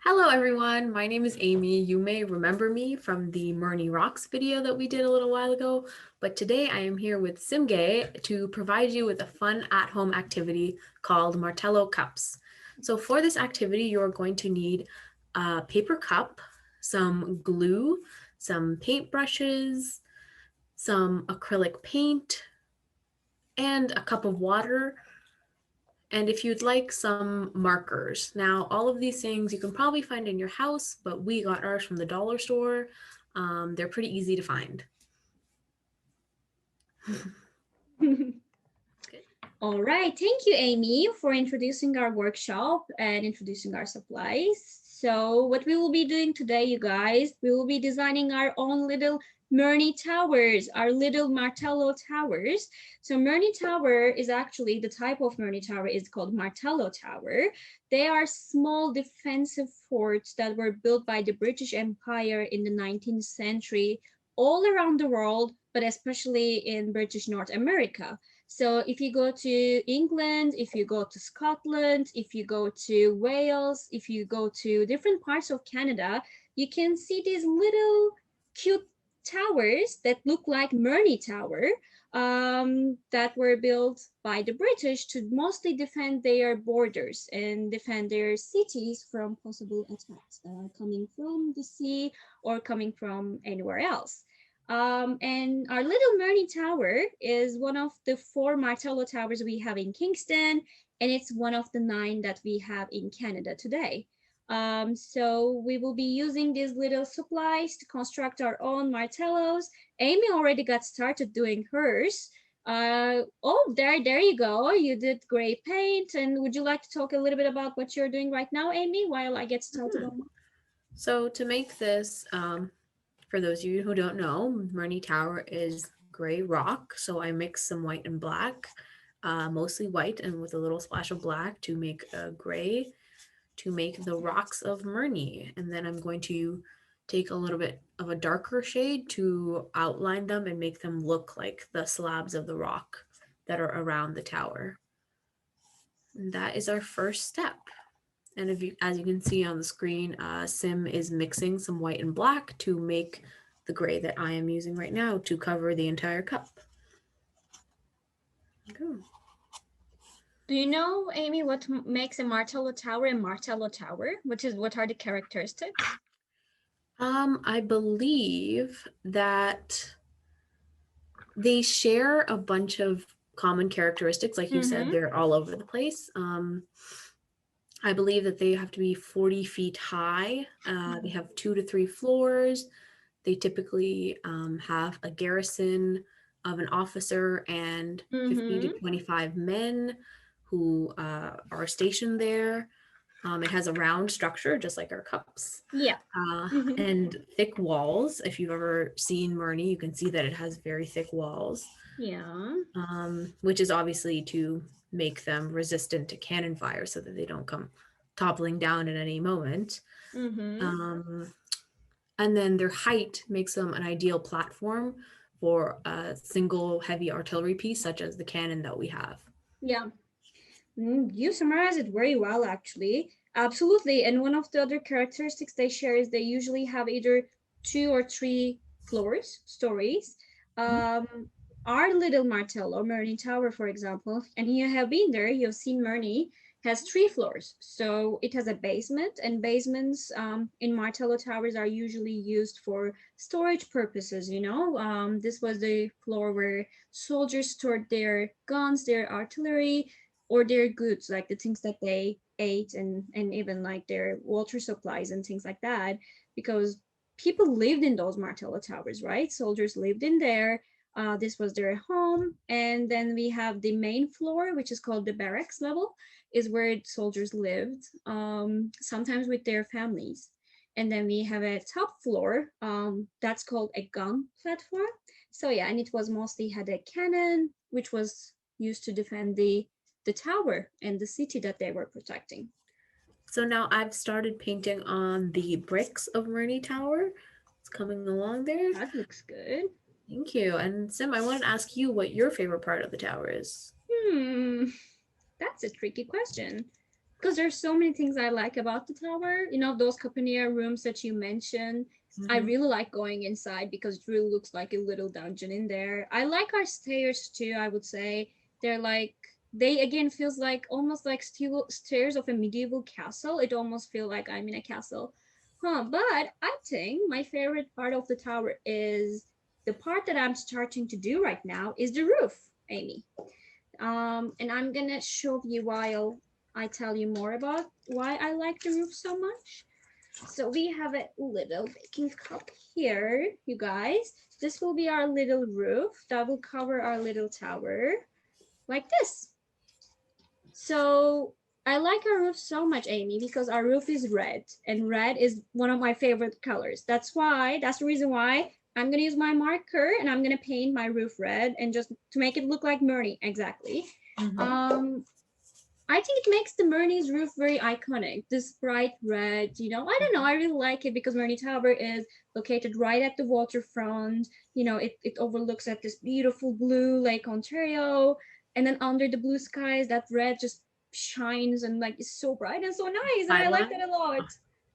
Hello everyone, my name is Amy. You may remember me from the Murney Rocks video that we did a little while ago, but today I am here with Simge to provide you with a fun at-home activity called Martello Cups. So for this activity, you're going to need a paper cup, some glue, some paintbrushes, some acrylic paint, and a cup of water, and if you'd like some markers. Now, all of these things you can probably find in your house, but we got ours from the dollar store. They're pretty easy to find. All right, thank you, Amy, for introducing our workshop and introducing our supplies. So what we will be doing today, you guys, we will be designing our own little Murney Towers, our little Martello Towers. So Murney Tower is actually, the type of Murney Tower is called Martello Tower. They are small defensive forts that were built by the British Empire in the 19th century all around the world, but especially in British North America. So if you go to England, if you go to Scotland, if you go to Wales, if you go to different parts of Canada, you can see these little cute towers that look like Murney Tower that were built by the British to mostly defend their borders and defend their cities from possible attacks coming from the sea or coming from anywhere else. And our little Murney Tower is one of the 4 Martello Towers we have in Kingston, and it's one of the 9 that we have in Canada today. So we will be using these little supplies to construct our own Martellos. Amy already got started doing hers. There you go. You did great paint. And would you like to talk a little bit about what you're doing right now, Amy, while I get started on mine? So to make this, for those of you who don't know, Murney Tower is gray rock. So I mixed some white and black, mostly white and with a little splash of black to make a gray to make the rocks of Murney. And then I'm going to take a little bit of a darker shade to outline them and make them look like the slabs of the rock that are around the tower. And that is our first step. And as you can see on the screen, Sim is mixing some white and black to make the gray that I am using right now to cover the entire cup. Go. Do you know, Amy, what makes a Martello Tower a Martello Tower? What are the characteristics? I believe that they share a bunch of common characteristics. Like you said, they're all over the place. I believe that they have to be 40 feet high. They have 2 to 3 floors. They typically have a garrison of an officer and 50 to 25 men who are stationed there. It has a round structure, just like our cups. Yeah. And thick walls. If you've ever seen Murney, you can see that it has very thick walls. Yeah. Which is obviously to make them resistant to cannon fire so that they don't come toppling down at any moment. And then their height makes them an ideal platform for a single heavy artillery piece, such as the cannon that we have. Yeah. You summarize it very well, actually. Absolutely. And one of the other characteristics they share is they usually have either 2 or 3 stories. Our little Martello, Murney Tower, for example, and you have been there, you've seen Murney, has 3 floors. So it has a basement, and basements in Martello Towers are usually used for storage purposes, you know. This was the floor where soldiers stored their guns, their artillery, or their goods, like the things that they ate, and even like their water supplies and things like that, because people lived in those Martello Towers, right? Soldiers lived in there. This was their home. And then we have the main floor, which is called the barracks level, is where soldiers lived, sometimes with their families. And then we have a top floor that's called a gun platform. So yeah, and it was mostly had a cannon, which was used to defend the tower and the city that they were protecting. So now I've started painting on the bricks of Murney Tower. It's coming along there. That looks good. Thank you. And Sim, I wanted to ask you what your favorite part of the tower is. That's a tricky question. because there's so many things I like about the tower. You know, those caponnière rooms that you mentioned. I Hmm. really like going inside because it really looks like a little dungeon in there. I like our stairs too, I would say. They're like they again feels like almost like stairs of a medieval castle. It almost feel like I'm in a castle. Huh, but I think my favorite part of the tower is the part that I'm starting to do right now is the roof, Amy. And I'm gonna show you while I tell you more about why I like the roof so much. So we have a little baking cup here, you guys. This will be our little roof that will cover our little tower like this. So I like our roof so much, Amy, because our roof is red, and red is one of my favorite colors. That's the reason why I'm gonna use my marker and I'm gonna paint my roof red and just to make it look like Murney, exactly. Hmm. Um, I think it makes the Murney's roof very iconic. This bright red, I don't know, I really like it because Murney Tower is located right at the waterfront. It overlooks at this beautiful blue Lake Ontario, and then under the blue skies, that red just shines and like is so bright and so nice, and I like Skyline. that a lot.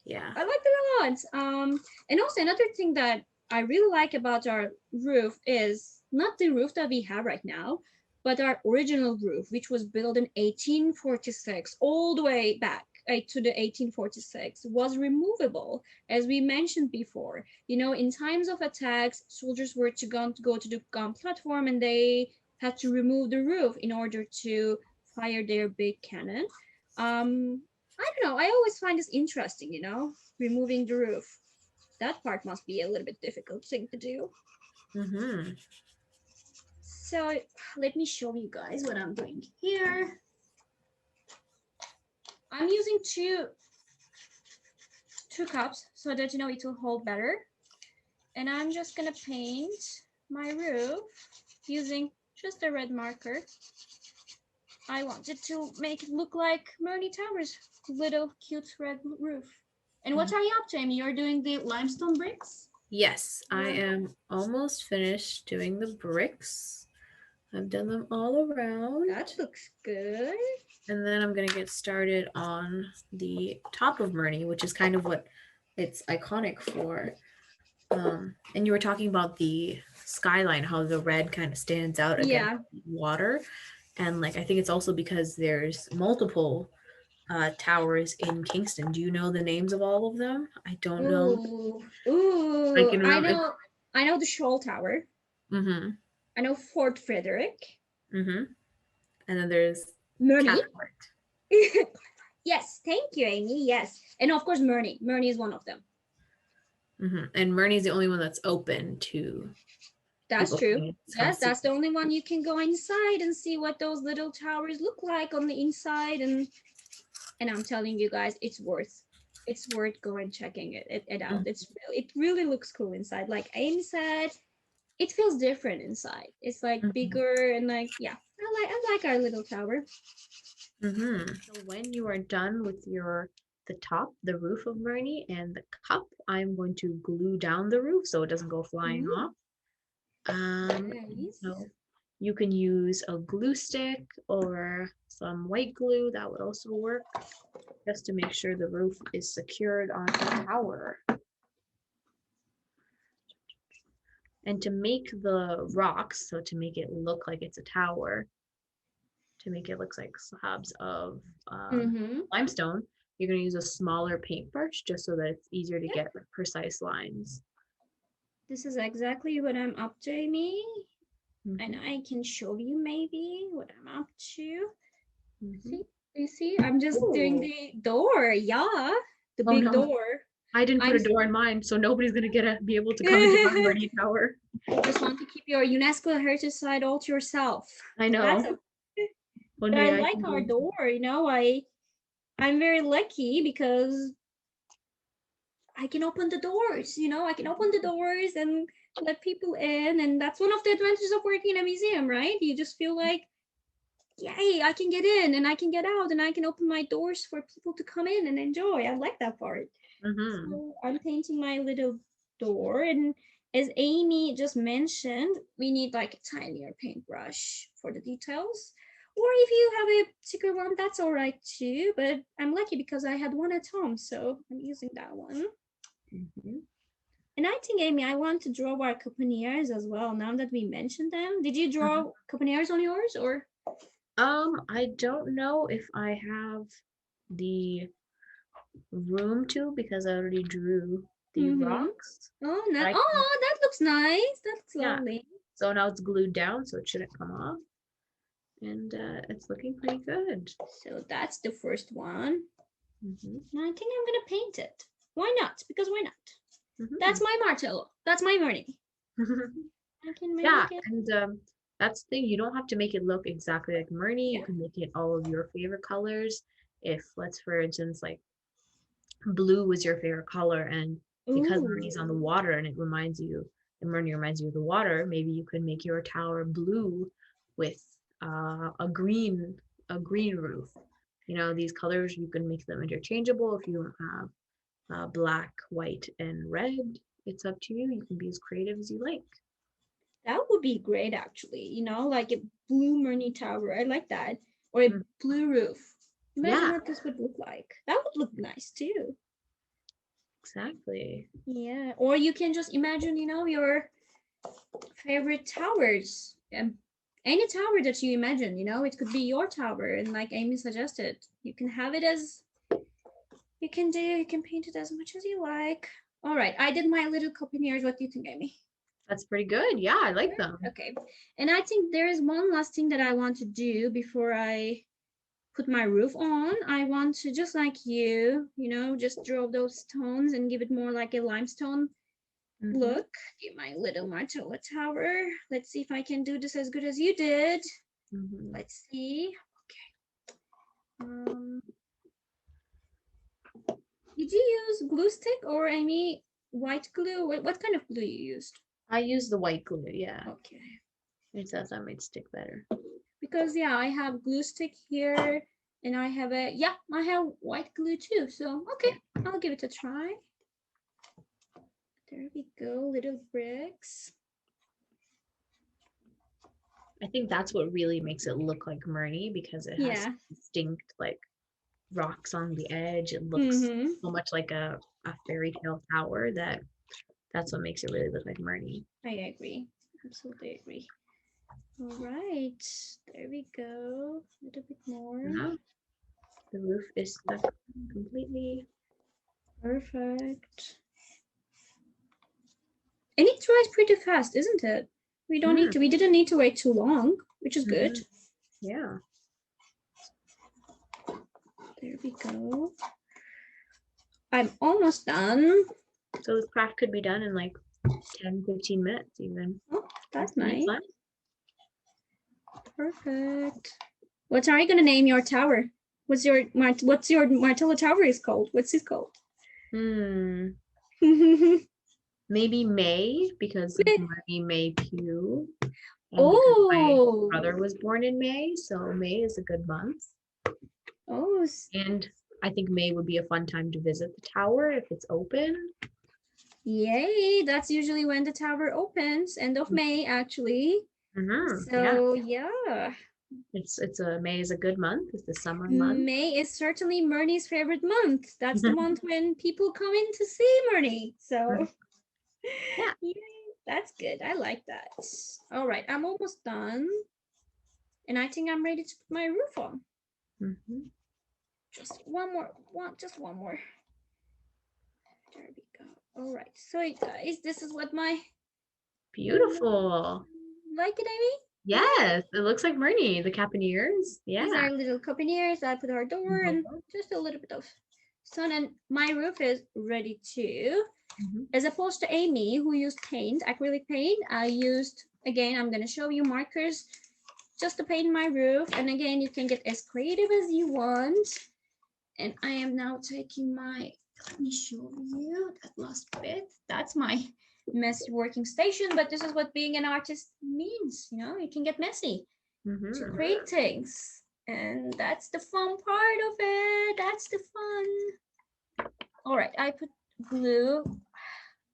Yeah. I like that a lot. And also another thing that I really like about our roof is not the roof that we have right now, but our original roof, which was built in 1846, all the way back to the 1846, was removable, as we mentioned before. In times of attacks, soldiers were to go to the gun platform, and they had to remove the roof in order to fire their big cannon. Um, I don't know. I always find this interesting, removing the roof. That part must be a little bit difficult thing to do. Hmm. So let me show you guys what I'm doing here. I'm using two cups so that it will hold better. And I'm just gonna paint my roof using just a red marker. I wanted to make it look like Murney Tower's little cute red roof. And what are you up to, Amy? You're doing the limestone bricks? Yes, I Or am almost finished doing the bricks. I've done them all around. that looks good. And then I'm going to get started on the top of Murney, which is kind of what it's iconic for. And you were talking about the skyline, how the red kind of stands out against Yeah. water. And like, I think it's also because there's multiple towers in Kingston. Do you know the names of all of them? I don't know. Ooh. I Ooh. can I remember. know I know the Shoal Tower. Mm-hmm. I know Fort Frederick. Mm-hmm. And then there's Murney. Cathcart. Yes, thank you, Amy. Yes. And of course Murney. Murney is one of them. Mm-hmm. And Murney's the only one that's open to That's people true. coming to come Yes, see. that's the only one you can go inside and see what those little towers look like on the inside, and I'm telling you guys, it's worth going checking it out. Mhm. It really looks cool inside. Like Amy said, it feels different inside. It's like Mhm. bigger and like yeah. I like our little tower. Mhm. So when you are done with the top, the roof of Murney and the cup, I'm going to glue down the roof so it doesn't go flying Ooh, off. And nice. so you can use a glue stick or some white glue. That would also work just to make sure the roof is secured onto the tower. And to make the rocks, so to make it look like it's a tower, to make it look like slabs of Mm-hmm. limestone, you're going to use a smaller paintbrush just so that it's easier to Yep. get precise lines. This is exactly what I'm up to, Amy. And Hmm. I can show you maybe what I'm up to. Hmm. See, you see, I'm just doing Ooh. the door. Yeah, the Oh big no, door. I didn't put I'm a door in mine, so nobody's going to be able to come into my Murney Tower. just want to keep your UNESCO heritage site all to yourself. I That's know. okay. One But I day I like can our do. door. I'm very lucky because I can open the doors. I can open the doors and let people in, and that's one of the advantages of working in a museum, right? You just feel like, yay, I can get in and I can get out and I can open my doors for people to come in and enjoy. I like that part. Hmm. So I'm painting my little door, and as Amy just mentioned, we need like a tinier paintbrush for the details. Or if you have a thicker one, that's all right too. But I'm lucky because I had one at home, so I'm using that one. Mhm. And I think, Amy, I want to draw our caponnières as well. Now that we mentioned them, did you Mhm. draw caponnières on yours or? I don't know if I have the room to because I already drew the Mm-hmm. rocks. Oh, no. But I can, Oh, that looks nice. That looks yeah. lovely. So now it's glued down, so it shouldn't come off. And it's looking pretty good. So that's the first one. Hmm. And I think I'm gonna paint it. Why not? Because why not? Hmm. That's my Martello. That's my Murney. I can Yeah, make it. and that's the thing. You don't have to make it look exactly like Murney. You Yeah. can make it all of your favorite colors. If, let's for instance, like blue was your favorite color, and because Ooh. Murney's on the water and it reminds you, and Murney reminds you of the water, maybe you could make your tower blue with a green roof. You know, these colors you can make them interchangeable if you don't have black, white, and red. It's up to you. You can be as creative as you like. That would be great, actually. Like a blue Murney Tower. I like that. Or a Mm. blue roof. Imagine Yeah, what this would look like. That would look nice too. exactly. Yeah. Or you can just imagine, your favorite towers. Any tower that you imagine, it could be your tower. And like Amy suggested, you can have it as you can paint it as much as you like. All right. I did my little copineers. What do you think, Amy? That's pretty good. Yeah, I like them. Okay. And I think there is one last thing that I want to do before I put my roof on. I want to, just like just draw those stones and give it more like a limestone Hmm. look. Give my little Martello Tower. Let's see if I can do this as good as you did. Hmm. Let's see. Okay. Did you use glue stick or any white glue? What kind of glue you used? I use the white glue. Yeah, Okay. it says that might stick better. Because yeah, I have glue stick here and I have white glue too. So okay, Yeah, I'll give it a try. There we go, little bricks. I think that's what really makes it look like Murney because it has Yeah. distinct like rocks on the edge. It looks Mm-hmm. so much like a fairy tale tower that that's what makes it really look like Murney. I agree. Absolutely agree. All right. There we go. A little bit more. Yeah, the roof is stuck completely. Perfect. And it dries pretty fast, isn't it? Mm, We didn't need to wait too long, which is good. hmm. Yeah. There we go. I'm almost done. So this craft could be done in like 10, 15 minutes even. Oh, that's 15 minutes nice. left. Perfect. What are you gonna name your tower? What's your Martello Tower is called? What's it called? Hmm. Maybe May because of Murney May Pugh. And because my Oh, brother was born in May, so May is a good month. oh, And I think May would be a fun time to visit the tower if it's open. yay! That's usually when the tower opens, end of May, actually. Mm-hmm. Yeah, So yeah, it's a May is a good month. It's the summer month. May is certainly Murney's favorite month. That's the month when people come in to see Murney. So Yeah. yay, that's good. I like that. All right, I'm almost done, and I think I'm ready to put my roof on. Mm-hmm. Just just one more. There we go. All right. So guys, this is what my Beautiful. like it, Amy? Yeah. Yes, it looks like Murney, the Caponeers. These Yeah. are little cupineers. I put our door and Mhm. just a little bit of sun, and my roof is ready too. Mhm. As opposed to Amy, who used paint, acrylic paint, I used, again, I'm gonna show you markers just to paint my roof. And again, you can get as creative as you want. And I am now taking let me show you that last bit. That's my messy working station, but this is what being an artist means. You can get messy to Mhm. create things. And that's the fun part of it. That's the fun. All right, I put glue.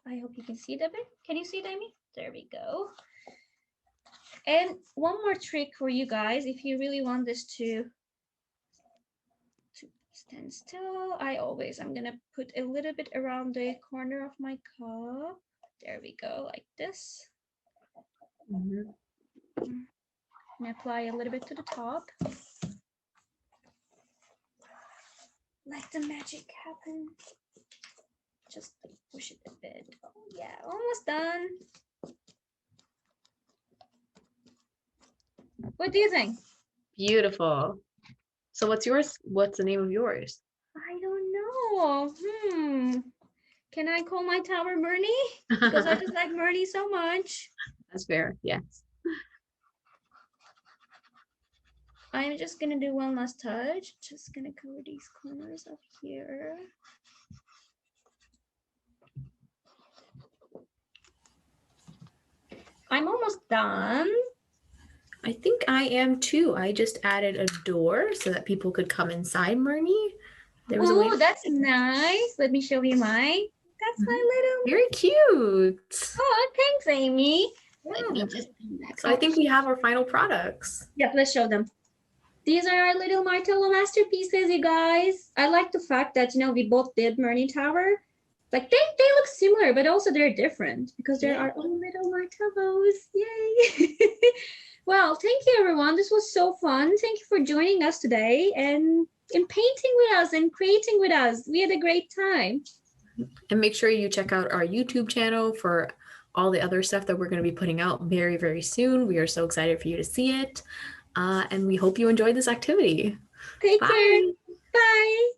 I hope you can see that bit. Can you see it, Amy? There we go. And one more trick for you guys, if you really want this to stand still, I'm gonna put a little bit around the corner of my cup. There we go, like this. Mhm. And apply a little bit to the top. Let the magic happen. Just push it a bit. Oh yeah, almost done. What do you think? Beautiful. So what's yours? What's the name of yours? I don't know. Can I call my tower Murney? Because I just like Murney so much. That's fair. Yes. I'm just gonna do one last touch. Just gonna cover these corners up here. I'm almost done. I think I am too. I just added a door so that people could come inside Murney. There was a way. Oh, that's nice. Let me show you mine. That's my little. Very cute. Oh, thanks, Amy. Yeah. Let me just bring that So I up. think we have our final products. Yep, let's show them. These are our little Martello masterpieces, you guys. I like the fact that, you know, we both did Murney Tower. Like, they look similar, but also they're different because they're our own little Martellos. Yay! Well, thank you, everyone. This was so fun. Thank you for joining us today and in painting with us and creating with us. We had a great time. And make sure you check out our YouTube channel for all the other stuff that we're going to be putting out very, very soon. We are so excited for you to see it. And we hope you enjoyed this activity. Take Bye. care. Bye.